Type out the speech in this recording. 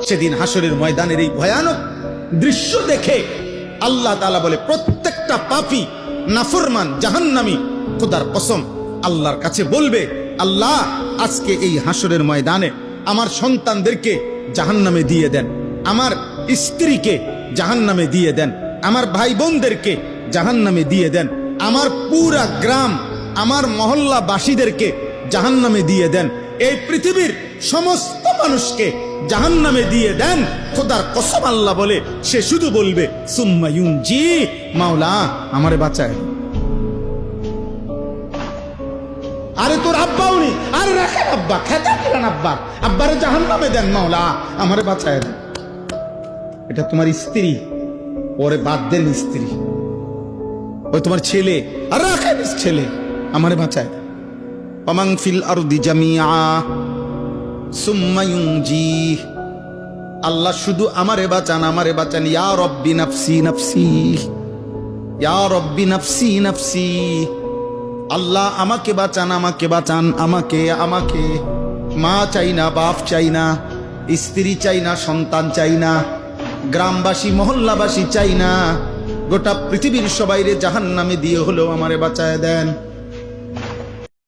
সেদিন হাসরের ময়দানের এই ভয়ানক দৃশ্য দেখে আল্লাহ তাআলা বলে, প্রত্যেকটা পাপী নাফরমান জাহান্নামী খোদার কসম আল্লাহর কাছে বলবে, আল্লাহ আজকে এই হাসরের ময়দানে আমার সন্তানদেরকে জাহান্নামে দিয়ে দেন, আমার স্ত্রীকে জাহান্নামে দিয়ে দেন, আমার ভাই বোনদেরকে জাহান্নামে দিয়ে দেন, আমার পুরা গ্রাম আমার মহল্লাবাসীদেরকে জাহান্নামে দিয়ে দেন, এই পৃথিবীর সমস্ত মানুষকে জাহান্নামে দিয়ে দেন। খোদার কসম আল্লাহ বলে, সে শুধু বলবে সুম্মা ইউনজি, মাওলা আমারে বাঁচায়। আরে তোর আব্বাও নি, আরে রাখেন আব্বা, খেতে দিলেন আব্বার, আব্বারে জাহান্নামে দেন, মাওলা আমারে বাঁচায় দেন। এটা তোমার স্ত্রী, ওরে বাদ দেন স্ত্রী, ওই তোমার ছেলে, আর রাখেন ছেলে, আমারে বাঁচায় দেন। ওমান ফিল আরদি জামিআ সুম্মা ইউনজি, আল্লাহ শুধু আমারে বাঁচান, আমারে বাঁচান। ইয়া রব্বি নাফসি নাফসি, ইয়া রব্বি নাফসি নাফসি, আল্লাহ আমাকে বাঁচান, আমাকে বাঁচান, আমাকে আমাকে। মা চাই না, বাপ চাই না, স্ত্রী চাই না, সন্তান চাই না, গ্রামবাসী মহল্লাবাসী চাই না, গোটা পৃথিবীর সবাইরে জাহান্নামে দিয়ে হলেও আমারে বাঁচায় দেন।